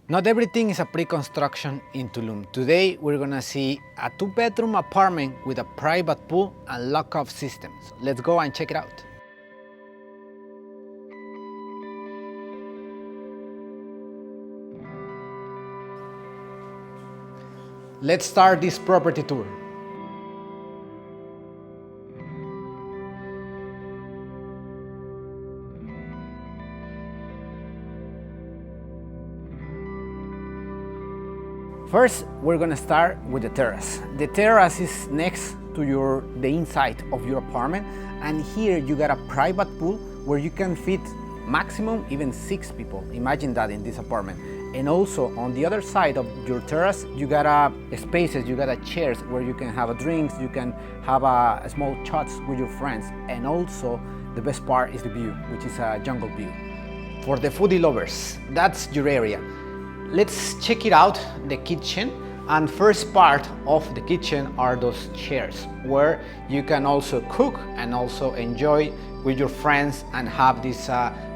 Not everything is a pre-construction in Tulum. Today we're gonna see a 2-bedroom apartment with a private pool and lock-off system. So let's go and check it out. Let's start this property tour. First, we're gonna start with the terrace. The terrace is next to the inside of your apartment, and here you got a private pool where you can fit maximum even 6 people. Imagine that in this apartment. And also on the other side of your terrace, you got spaces, you got chairs where you can have drinks, you can have a small chats with your friends, and also the best part is the view, which is a jungle view. For the foodie lovers, that's your area. Let's check it out, the kitchen. And first part of the kitchen are those chairs where you can also cook and also enjoy with your friends and have this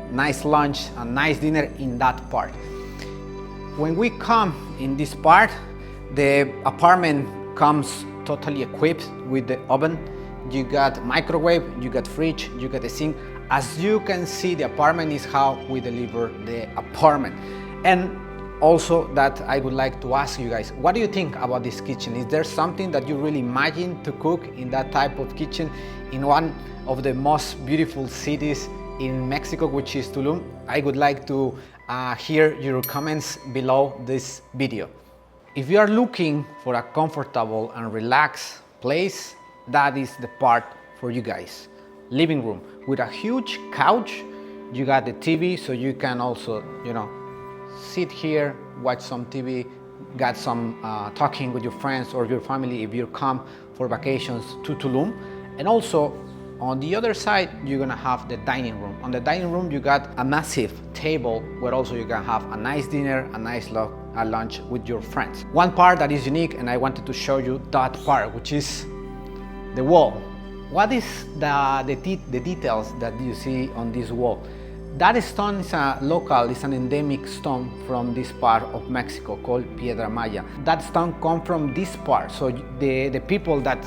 nice lunch, a nice dinner in that part. When we come in this part, the apartment comes totally equipped with the oven. You got microwave, you got fridge, you got the sink. As you can see, the apartment is how we deliver the apartment. And also that I would like to ask you guys, what do you think about this kitchen? Is there something that you really imagine to cook in that type of kitchen in one of the most beautiful cities in Mexico, which is Tulum? I would like to hear your comments below this video. If you are looking for a comfortable and relaxed place, that is the part for you guys. Living room with a huge couch. You got the TV, so you can also, sit here, watch some TV, got some talking with your friends or your family if you come for vacations to Tulum. And also on the other side, you're gonna have the dining room. On the dining room, you got a massive table where also you can have a nice dinner, a nice lunch with your friends. One part that is unique, and I wanted to show you that part, which is the wall. What is the details that you see on this wall? That stone is it's an endemic stone from this part of Mexico called Riviera Maya. That stone comes from this part. So the people that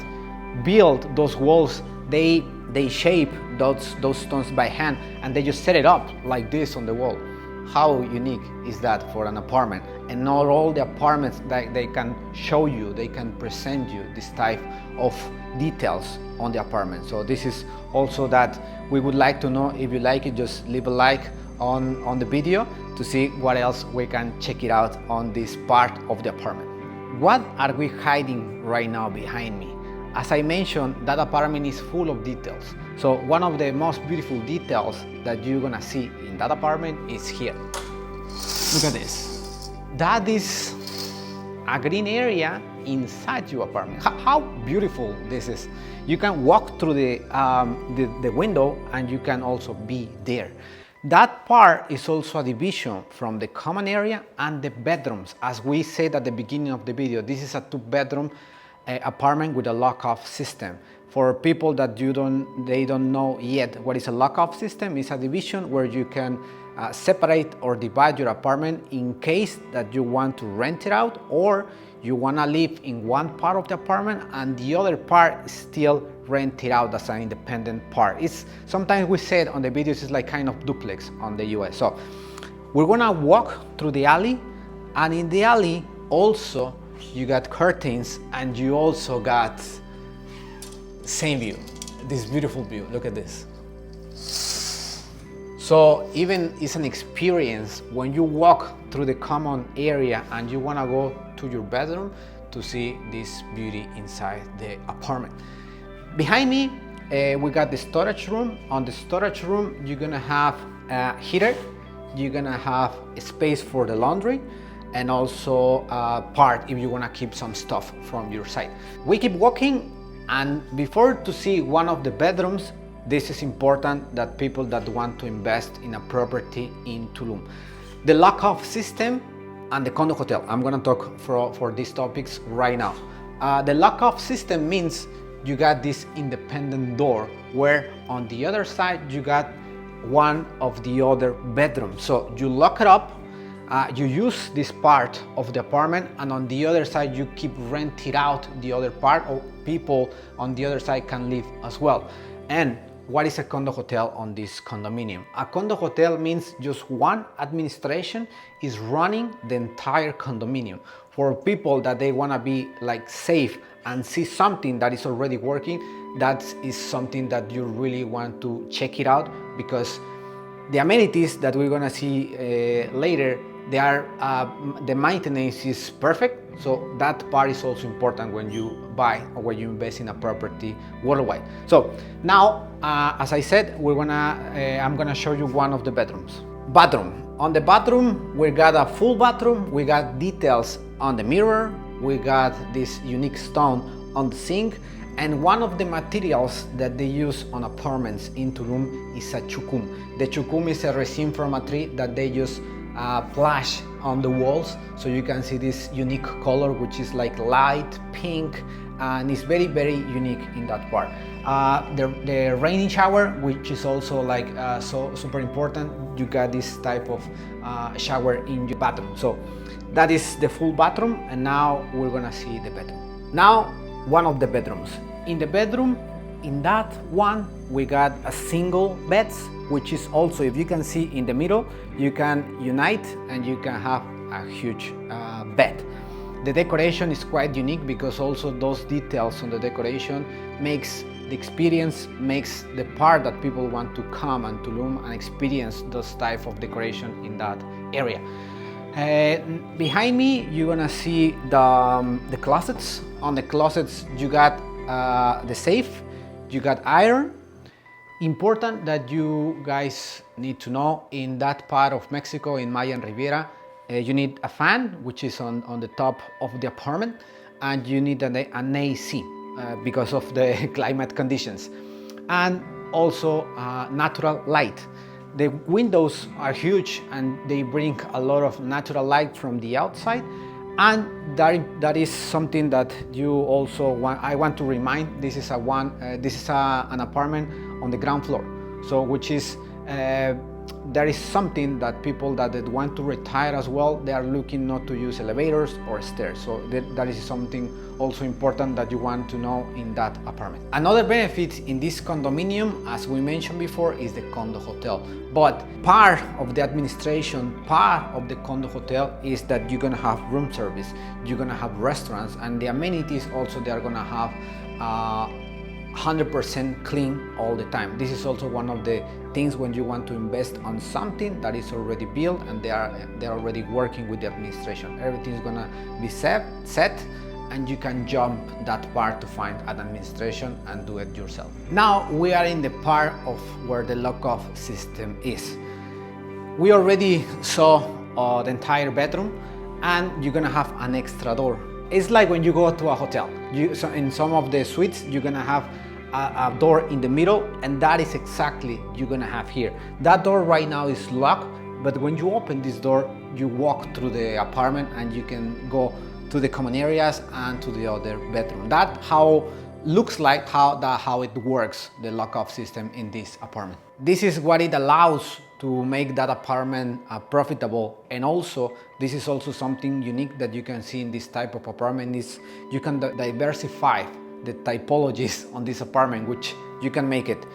build those walls, they shape those stones by hand, and they just set it up like this on the wall. How unique is that for an apartment? And not all the apartments that they can show you, they can present you this type of details on the apartment. So this is also that we would like to know. If you like it, just leave a like on the video to see what else we can check it out on this part of the apartment. What are we hiding right now behind me? As I mentioned, that apartment is full of details. So one of the most beautiful details that you're gonna see in that apartment is here. Look at this. That is a green area inside your apartment. How beautiful this is. You can walk through the window and you can also be there. That part is also a division from the common area and the bedrooms. As we said at the beginning of the video, this is a 2-bedroom apartment with a lock-off system. For people that they don't know yet what is a lock-off system, it's a division where you can separate or divide your apartment in case that you want to rent it out, or you want to live in one part of the apartment and the other part is still rented out as an independent part. It's sometimes we said on the videos it's like kind of duplex on the US. So we're gonna walk through the alley, and in the alley also you got curtains, and you also got same view, this beautiful view. Look at this. So even it's an experience when you walk through the common area and you want to go to your bedroom to see this beauty inside the apartment. Behind me, we got the storage room. On the storage room, you're gonna have a heater, you're gonna have a space for the laundry, and also a part if you wanna keep some stuff from your side. We keep walking, and before to see one of the bedrooms, this is important that people that want to invest in a property in Tulum. The lock-off system and the condo-hotel. I'm gonna talk for these topics right now. The lock-off system means you got this independent door where on the other side you got one of the other bedrooms. So you lock it up you use this part of the apartment, and on the other side you keep renting out the other part, or people on the other side can live as well. And what is a condo hotel on this condominium? A condo hotel means just one administration is running the entire condominium. For people that they want to be like safe and see something that is already working, that is something that you really want to check it out, because the amenities that we're gonna see later, they are the maintenance is perfect. So that part is also important when you buy or when you invest in a property worldwide. So now, as I said, I'm gonna show you one of the bedrooms. Bathroom. On the bathroom, we got a full bathroom. We got details on the mirror. We got this unique stone on the sink. And one of the materials that they use on apartments in Tulum is a chukum. The chukum is a resin from a tree that they use flash on the walls, so you can see this unique color, which is like light pink, and it's very, very unique in that part. The rain shower, which is also like so super important. You got this type of shower in your bathroom. So that is the full bathroom, and now we're gonna see the bedroom. Now, one of the bedrooms. In the bedroom, in that one, we got a single bed, which is also, if you can see in the middle, you can unite and you can have a huge bed. The decoration is quite unique because also those details on the decoration makes the experience, makes the part that people want to come and Tulum and experience those type of decoration in that area. Behind me, you're gonna see the closets. On the closets, you got the safe, you got iron. Important that you guys need to know, in that part of Mexico, in Maya and Riviera, you need a fan, which is on the top of the apartment, and you need an AC because of the climate conditions, and also natural light. The windows are huge and they bring a lot of natural light from the outside, and that is something that you also want. I want to remind, this is an apartment on the ground floor, so which is there is something that people that want to retire as well, they are looking not to use elevators or stairs. So that is something also important that you want to know in that apartment. Another benefit in this condominium, as we mentioned before, is the condo hotel. But part of the administration, part of the condo hotel is that you're gonna have room service, you're gonna have restaurants, and the amenities also, they are gonna have 100% clean all the time. This is also one of the things when you want to invest on something that is already built and they're already working with the administration. Everything is gonna be set, and you can jump that part to find an administration and do it yourself. Now we are in the part of where the lock-off system is. We already saw the entire bedroom, and you're gonna have an extra door. It's like when you go to a hotel. So in some of the suites, you're gonna have a door in the middle, and that is exactly you're gonna have here. That door right now is locked, but when you open this door, you walk through the apartment and you can go to the common areas and to the other bedroom. That how looks like how it works, the lock-off system in this apartment. This is what it allows to make that apartment profitable, and also this is also something unique that you can see in this type of apartment is you can diversify the typologies on this apartment, which you can make it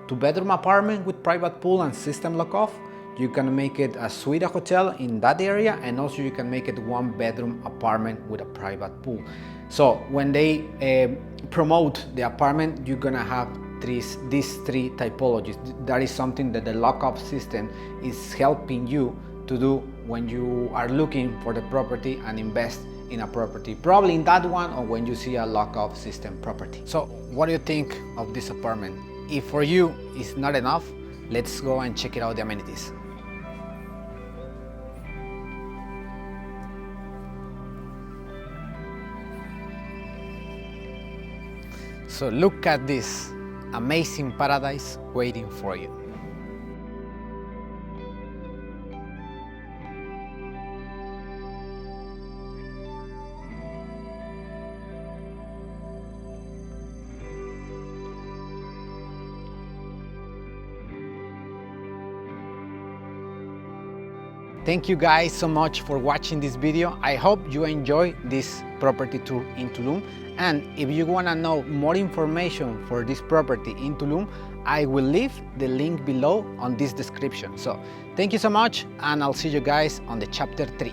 2-bedroom apartment with private pool and system lock-off. You can make it a suite hotel in that area, and also you can make it 1-bedroom apartment with a private pool. So when they promote the apartment, you're gonna have these 3 typologies. That is something that the lock-off system is helping you to do when you are looking for the property and invest in a property, probably in that one, or when you see a lock-off system property. So what do you think of this apartment? If for you it's not enough, let's go and check it out, the amenities. So look at this amazing paradise waiting for you. Thank you guys so much for watching this video. I hope you enjoy this property tour in Tulum. And if you want to know more information for this property in Tulum, I will leave the link below on this description. So thank you so much, and I'll see you guys on the chapter 3.